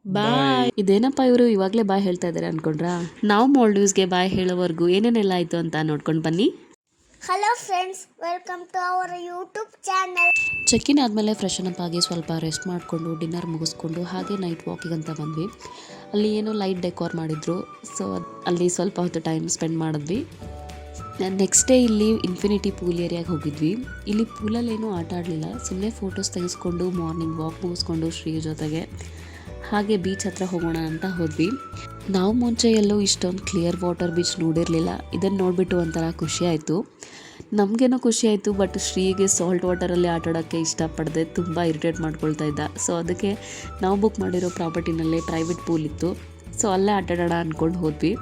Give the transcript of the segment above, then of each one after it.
ಬಾಯ್. ಇದೇನಪ್ಪ ಇವರು ಇವಾಗಲೇ ಬಾಯ್ ಹೇಳ್ತಾ ಇದ್ದಾರೆ ಅನ್ಕೊಂಡ್ರಾ? ನಾವು ಮಾಲ್ಡೀವ್ಸ್ಗೆ ಬಾಯ್ ಹೇಳೋವರೆಗೂ ಏನೇನೆಲ್ಲ ಆಯಿತು ಅಂತ ನೋಡ್ಕೊಂಡು ಬನ್ನಿ. Hello friends, welcome to our YouTube channel. Check in ಆದಮೇಲೆ ಫ್ರೆಶನ್ ಅಪ್ ಆಗಿ ಸ್ವಲ್ಪ ರೆಸ್ಟ್ ಮಾಡಿಕೊಂಡು ಡಿನ್ನರ್ ಮುಗಿಸ್ಕೊಂಡು ಹಾಗೆ ನೈಟ್ ವಾಕಿಂಗ್ ಅಂತ ಬಂದ್ವಿ. ಅಲ್ಲಿ ಏನೋ ಲೈಟ್ ಡೆಕೋರ್ ಮಾಡಿದ್ರು, ಸೊ ಅಲ್ಲಿ ಸ್ವಲ್ಪ ಹೊತ್ತು ಟೈಮ್ ಸ್ಪೆಂಡ್ ಮಾಡಿದ್ವಿ. ನೆಕ್ಸ್ಟ್ ಡೇ ಇಲ್ಲಿ ಇನ್ಫಿನಿಟಿ ಪೂಲ್ ಏರಿಯಾಗೆ ಹೋಗಿದ್ವಿ. ಇಲ್ಲಿ ಪೂಲಲ್ಲೇನೂ ಆಟ ಆಡಲಿಲ್ಲ, ಸುಮ್ಮನೆ ಫೋಟೋಸ್ ತೆಗೆಸ್ಕೊಂಡು ಮಾರ್ನಿಂಗ್ ವಾಕ್ ಮುಗಿಸ್ಕೊಂಡು ಶ್ರೀ ಜೊತೆಗೆ ಹಾಗೆ ಬೀಚ್ ಹತ್ರ ಹೋಗೋಣ ಅಂತ ಹೋದ್ವಿ. ನಾವು ಮುಂಚೆ ಎಲ್ಲೂ ಇಷ್ಟೊಂದು ಕ್ಲಿಯರ್ ವಾಟರ್ ಬೀಚ್ ನೋಡಿರಲಿಲ್ಲ. ಇದನ್ನು ನೋಡಿಬಿಟ್ಟು ಒಂಥರ ಖುಷಿ ಆಯಿತು, ನಮಗೇನೋ ಖುಷಿ ಆಯಿತು. ಬಟ್ ಶ್ರೀಗೆ ಸಾಲ್ಟ್ ವಾಟರಲ್ಲಿ ಆಟ ಆಡೋಕ್ಕೆ ಇಷ್ಟಪಡದೆ ತುಂಬ ಇರಿಟೇಟ್ ಮಾಡ್ಕೊಳ್ತಾ ಇದ್ದ. ಸೊ ಅದಕ್ಕೆ ನಾವು ಬುಕ್ ಮಾಡಿರೋ ಪ್ರಾಪರ್ಟಿನಲ್ಲೇ ಪ್ರೈವೇಟ್ ಪೂಲ್ ಇತ್ತು, ಸೊ ಅಲ್ಲೇ ಆಟ ಆಡೋಣ ಅಂದ್ಕೊಂಡು ಹೋದ್ವಿ.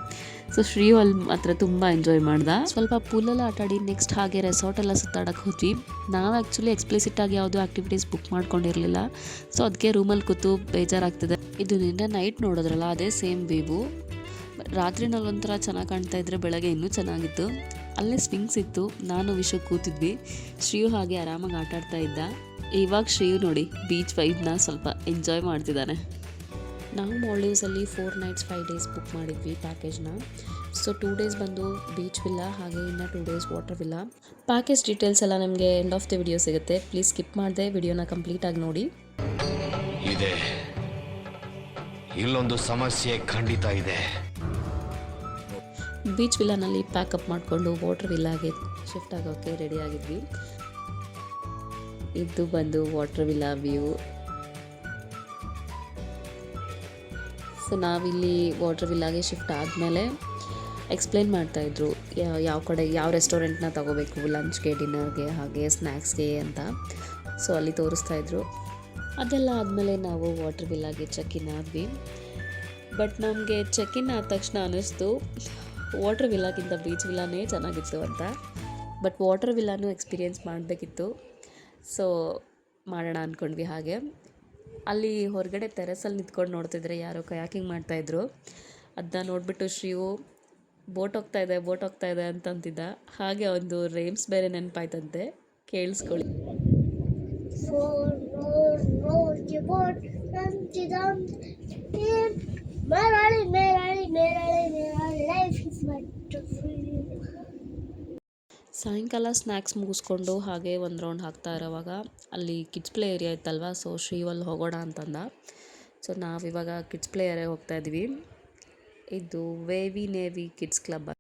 ಸೊ ಶ್ರೀ ಅಲ್ಲಿ ಮಾತ್ರ ತುಂಬ ಎಂಜಾಯ್ ಮಾಡ್ದೆ. ಸ್ವಲ್ಪ ಪೂಲೆಲ್ಲ ಆಟಾಡಿ ನೆಕ್ಸ್ಟ್ ಹಾಗೆ ರೆಸಾರ್ಟೆಲ್ಲ ಸುತ್ತಾಡಕ್ಕೆ ಹೋದ್ವಿ. ನಾವು ಆ್ಯಕ್ಚುಲಿ ಎಕ್ಸ್ಪ್ಲಿಸಿಟಾಗಿ ಯಾವುದೂ ಆ್ಯಕ್ಟಿವಿಟೀಸ್ ಬುಕ್ ಮಾಡ್ಕೊಂಡಿರಲಿಲ್ಲ, ಸೊ ಅದಕ್ಕೆ ರೂಮಲ್ಲಿ ಕೂತು ಬೇಜಾರಾಗ್ತಿದೆ. ಇದು ನಿನ್ನೆ ನೈಟ್ ನೋಡಿದ್ರಲ್ಲ, ಅದೇ ಸೇಮ್ ವ್ಯೂವು. ರಾತ್ರಿನಲ್ಲಿ ಒಂಥರ ಚೆನ್ನಾಗಿ ಕಾಣ್ತಾ ಇದ್ರೆ ಬೆಳಗ್ಗೆ ಇನ್ನೂ ಚೆನ್ನಾಗಿತ್ತು. ಅಲ್ಲೇ ಸ್ವಿಂಗ್ಸ್ ಇತ್ತು, ನಾನು ವಿಷಕ್ಕೆ ಕೂತಿದ್ವಿ. ಶ್ರೀಯು ಹಾಗೆ ಆರಾಮಾಗಿ ಆಟ ಆಡ್ತಾ ಇದ್ದ. ಇವಾಗ ಶ್ರೀಯು ನೋಡಿ ಬೀಚ್ ವೈಬ್ನ ಸ್ವಲ್ಪ ಎಂಜಾಯ್ ಮಾಡ್ತಿದ್ದಾನೆ. ನಾವು ಮಾಲ್ಡೀವ್ಸಲ್ಲಿ 4 nights 5 days ಬುಕ್ ಮಾಡಿದ್ವಿ ಪ್ಯಾಕೇಜ್ನ. ಸೊ 2 days ಬಂದು ಬೀಚ್ ವಿಲ್ಲಾ, ಹಾಗೆ ಇನ್ನು 2 days water villa. Package details ಎಲ್ಲ ನಿಮಗೆ ಎಂಡ್ ಆಫ್ ದ ವಿಡಿಯೋ ಸಿಗುತ್ತೆ. ಪ್ಲೀಸ್ ಸ್ಕಿಪ್ ಮಾಡದೆ ವಿಡಿಯೋನ ಕಂಪ್ಲೀಟಾಗಿ ನೋಡಿ. ಇದೆ ಇಲ್ಲೊಂದು ಸಮಸ್ಯೆ ಖಂಡಿತ ಇದೆ. ಬೀಚ್ ವಿಲ್ಲಾನಲ್ಲಿ ಪ್ಯಾಕಪ್ ಮಾಡಿಕೊಂಡು ವಾಟರ್ ವಿಲ್ಲಾಗೆ ಶಿಫ್ಟ್ ಆಗೋಕ್ಕೆ ರೆಡಿ ಆಗಿದ್ವಿ. ಇದು ಬಂದು ವಾಟರ್ ವಿಲ್ಲಾ ವ್ಯೂ. ಸೊ ನಾವಿಲ್ಲಿ ವಾಟರ್ ವಿಲ್ಲಾಗೆ ಶಿಫ್ಟ್ ಆದಮೇಲೆ ಎಕ್ಸ್ಪ್ಲೇನ್ ಮಾಡ್ತಾಯಿದ್ರು ಯಾವ ಕಡೆ ಯಾವ ರೆಸ್ಟೋರೆಂಟ್ನ ತೊಗೋಬೇಕು ಲಂಚ್ಗೆ, ಡಿನ್ನರ್ಗೆ, ಹಾಗೆ ಸ್ನ್ಯಾಕ್ಸ್ಗೆ ಅಂತ. ಸೊ ಅಲ್ಲಿ ತೋರಿಸ್ತಾಯಿದ್ರು. ಅದೆಲ್ಲ ಆದಮೇಲೆ ನಾವು ವಾಟರ್ ವಿಲ್ಲಾಗೆ ಚೆಕ್-ಇನ್ ಆದ್ವಿ. ಬಟ್ ನಮಗೆ ಚೆಕ್-ಇನ್ ಆದ ತಕ್ಷಣ ಅನ್ನಿಸ್ತು ವಾಟರ್ ವಿಲ್ಲಾಗಿಂತ ಬೀಚ್ ವಿಲ್ಲಾನೇ ಚೆನ್ನಾಗಿತ್ತು ಅಂತ. ಬಟ್ ವಾಟರ್ ವಿಲ್ಲಾನು ಎಕ್ಸ್ಪೀರಿಯೆನ್ಸ್ ಮಾಡಬೇಕಿತ್ತು, ಸೊ ಮಾಡೋಣ ಅಂದ್ಕೊಂಡ್ವಿ. ಹಾಗೆ ಅಲ್ಲಿ ಹೊರಗಡೆ ಟೆರೆಸಲ್ಲಿ ನಿಂತ್ಕೊಂಡು ನೋಡ್ತಿದ್ರೆ ಯಾರೋ ಕಯಾಕಿಂಗ್ ಮಾಡ್ತಾಯಿದ್ರು. ಅದನ್ನ ನೋಡಿಬಿಟ್ಟು ಶ್ರೀಯು ಬೋಟ್ ಹೋಗ್ತಾ ಇದೆ ಅಂತಂತಿದ್ದ. ಹಾಗೆ ಒಂದು ರೇಮ್ಸ್ ಬೇರೆ ನೆನಪಾಯ್ತಂತೆ, ಕೇಳಿಸ್ಕೊಳ್ಳಿ. ಸಾಯಂಕಾಲ ಸ್ನ್ಯಾಕ್ಸ್ ಮುಗಿಸ್ಕೊಂಡು ಹಾಗೆ ಒಂದು ರೌಂಡ್ ಹಾಕ್ತಾ ಇರೋವಾಗ ಅಲ್ಲಿ ಕಿಡ್ಸ್ ಪ್ಲೇ ಏರಿಯಾ ಇತ್ತಲ್ವ, ಸೊ ಶ್ರೀವಲ್ಲಿ ಹೋಗೋಣ ಅಂತಂದ. ಸೊ ನಾವಿವಾಗ ಕಿಡ್ಸ್ ಪ್ಲೇ ಏರಿಯಾಗೆ ಹೋಗ್ತಾ ಇದ್ವಿ. ಇದು ವೇವಿ ನೇವಿ ಕಿಡ್ಸ್ ಕ್ಲಬ್.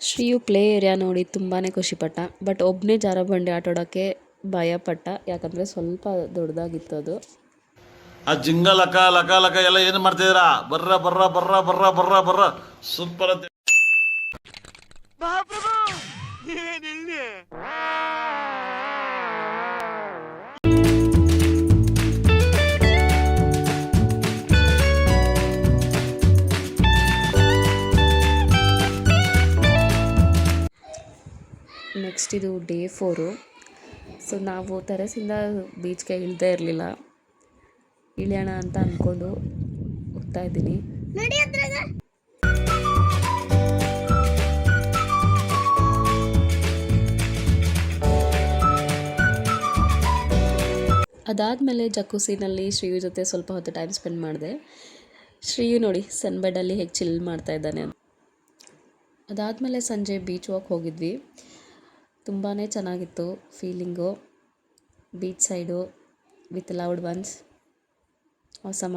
ಶ್ರೀಯು ಪ್ಲೇ ಏರಿಯಾ ನೋಡಿ ತುಂಬಾ ಖುಷಿಪಟ್ಟ. ಬಟ್ ಒಬ್ಬನೇ ಜಾರಬಂಡಿ ಆಟಾಡೋಕ್ಕೆ ಭಯಪಟ್ಟ, ಯಾಕಂದರೆ ಸ್ವಲ್ಪ ದೊಡ್ಡದಾಗಿತ್ತು ಅದು. ಆ ಜಿಂಗ ಲಕ ಲಕ ಲಕ ಎಲ್ಲ ಏನು ಮಾಡ್ತಿದ್ದೀರಾ? ಬರ್ರ ಬರ್ರ ಬರ್ರ ಬರ್ರ ಬರ್ರ ಬರ್ರ ಸೂಪರ್ ಅಂತ. ನೆಕ್ಸ್ಟ್ ಇದು ಡೇ 4. ಸೊ ನಾವು ಟೆರೆಸಿಂದ ಬೀಚ್ಗೆ ಇಳಿದೇ ಇರಲಿಲ್ಲ, ಇಳಿಯೋಣ ಅಂತ ಅಂದ್ಕೊಂಡು ಹೋಗ್ತಾ ಇದ್ದೀನಿ. ಅದಾದಮೇಲೆ ಜಕ್ಕೂಸಿನಲ್ಲಿ ಶ್ರೀಯು ಜೊತೆ ಸ್ವಲ್ಪ ಹೊತ್ತು ಟೈಮ್ ಸ್ಪೆಂಡ್ ಮಾಡಿದೆ. ಶ್ರೀಯು ನೋಡಿ ಸನ್ ಬೆಡ್ಡಲ್ಲಿ ಹೇಗೆ ಚಿಲ್ ಮಾಡ್ತಾ ಇದ್ದಾನೆ ಅಂತ. ಅದಾದಮೇಲೆ ಸಂಜೆ ಬೀಚ್ ವಾಕ್ ಹೋಗಿದ್ವಿ. ತುಂಬಾ ಚೆನ್ನಾಗಿತ್ತು feeling. Beach side with loved ones, awesome.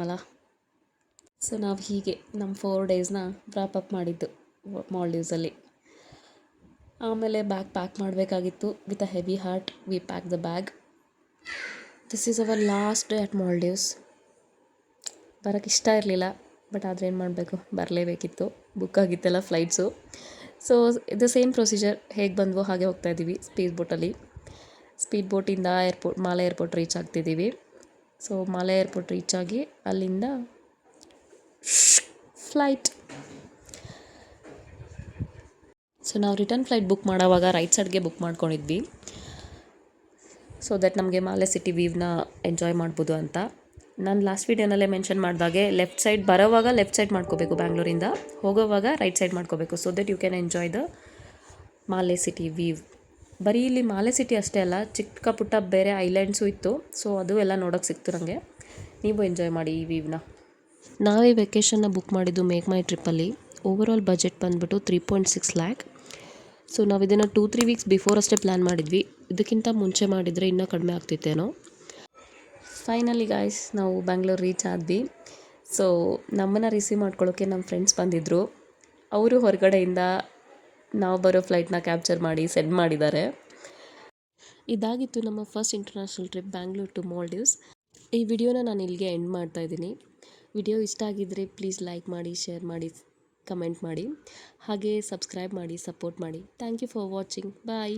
So ನಾವು ಹೀಗೆ ನಮ್ಮ 4 daysನ ವ್ರಾಪಪ್ ಮಾಡಿದ್ದು ಮಾಲ್ಡೀವ್ಸಲ್ಲಿ. ಆಮೇಲೆ ಬ್ಯಾಗ್ ಪ್ಯಾಕ್ ಮಾಡಬೇಕಾಗಿತ್ತು. With a heavy heart we pack the bag. This is our last day at Maldives. ಬರೋಕ್ಕೆ ಇಷ್ಟ ಇರಲಿಲ್ಲ, ಬಟ್ ಆದರೆ ಏನು ಮಾಡಬೇಕು, ಬರಲೇಬೇಕಿತ್ತು. ಬುಕ್ ಆಗಿತ್ತಲ್ಲ ಫ್ಲೈಟ್ಸು. ಸೊ ಇದು ಸೇಮ್ ಪ್ರೊಸೀಜರ್, ಹೇಗೆ ಬಂದವೋ ಹಾಗೆ ಹೋಗ್ತಾ ಇದ್ದೀವಿ ಸ್ಪೀಡ್ ಬೋಟಲ್ಲಿ. ಸ್ಪೀಡ್ ಬೋಟಿಂದ ಮಾಲೆ ಏರ್ಪೋರ್ಟ್ ರೀಚ್ ಆಗ್ತಿದ್ದೀವಿ. ಸೊ ಮಾಲೆ ಏರ್ಪೋರ್ಟ್ ರೀಚ್ ಆಗಿ ಅಲ್ಲಿಂದ ಫ್ಲೈಟ್. ಸೊ ನಾವು ರಿಟರ್ನ್ ಫ್ಲೈಟ್ ಬುಕ್ ಮಾಡೋವಾಗ ರೈಟ್ ಸೈಡ್ಗೆ ಬುಕ್ ಮಾಡ್ಕೊಂಡಿದ್ವಿ, ಸೊ ದಟ್ ನಮಗೆ ಮಾಲೆ ಸಿಟಿ ವ್ಯೂವ್ನ ಎಂಜಾಯ್ ಮಾಡ್ಬೋದು ಅಂತ. ನಾನು ಲಾಸ್ಟ್ ವೀಡಿಯೋನಲ್ಲೇ ಮೆನ್ಷನ್ ಮಾಡಿದಾಗೆ ಲೆಫ್ಟ್ ಸೈಡ್ ಬರೋವಾಗ ಲೆಫ್ಟ್ ಸೈಡ್ ಮಾಡ್ಕೋಬೇಕು, ಬ್ಯಾಂಗ್ಳೂರಿಂದ ಹೋಗೋವಾಗ ರೈಟ್ ಸೈಡ್ ಮಾಡ್ಕೋಬೇಕು, so that you can enjoy the Male city view. ಬರೀ ಇಲ್ಲಿ ಮಾಲೆ ಸಿಟಿ ಅಷ್ಟೇ ಅಲ್ಲ, ಚಿಕ್ಕ ಪುಟ್ಟ ಬೇರೆ ಐಲ್ಯಾಂಡ್ಸು ಇತ್ತು, ಸೊ ಅದು ಎಲ್ಲ ನೋಡೋಕ್ಕೆ ಸಿಕ್ತು ನನಗೆ. ನೀವು ಎಂಜಾಯ್ ಮಾಡಿ ಈ ವ್ಯೂವ್ನ. ನಾವೇ ವೆಕೇಷನ್ನ ಬುಕ್ ಮಾಡಿದ್ದು ಮೇಕ್ ಮೈ ಟ್ರಿಪ್ಪಲ್ಲಿ. ಓವರಾಲ್ ಬಜೆಟ್ ಬಂದುಬಿಟ್ಟು 3.6 ಲ್ಯಾಕ್. ಸೊ ನಾವು ಇದನ್ನು 2-3 ವೀಕ್ಸ್ ಬಿಫೋರ್ ಅಷ್ಟೇ ಪ್ಲ್ಯಾನ್ ಮಾಡಿದ್ವಿ, ಇದಕ್ಕಿಂತ ಮುಂಚೆ ಮಾಡಿದರೆ ಇನ್ನೂ ಕಡಿಮೆ ಆಗ್ತಿತ್ತೇನೋ. ಫೈನಲಿ ಗಾಯ್ಸ್ ನಾವು ಬ್ಯಾಂಗ್ಳೂರ್ ರೀಚ್ ಆದ್ವಿ. ಸೊ ನಮ್ಮನ್ನು ರಿಸೀವ್ ಮಾಡ್ಕೊಳ್ಳೋಕ್ಕೆ ನಮ್ಮ ಫ್ರೆಂಡ್ಸ್ ಬಂದಿದ್ದರು. ಅವರು ಹೊರಗಡೆಯಿಂದ ನಾವು ಬರೋ ಫ್ಲೈಟ್ನ ಕ್ಯಾಪ್ಚರ್ ಮಾಡಿ ಸೆಂಡ್ ಮಾಡಿದ್ದಾರೆ. ಇದಾಗಿತ್ತು ನಮ್ಮ first international trip Bangalore to Maldives. ಈ ವಿಡಿಯೋನ ನಾನು ಇಲ್ಲಿಗೆ ಎಂಡ್ ಮಾಡ್ತಾ ಇದ್ದೀನಿ. ವಿಡಿಯೋ ಇಷ್ಟ ಆಗಿದ್ದರೆ ಪ್ಲೀಸ್ ಲೈಕ್ ಮಾಡಿ, ಶೇರ್ ಮಾಡಿ, ಕಮೆಂಟ್ ಮಾಡಿ, ಹಾಗೆ ಸಬ್ಸ್ಕ್ರೈಬ್ ಮಾಡಿ, ಸಪೋರ್ಟ್ ಮಾಡಿ. Thank you for watching. Bye.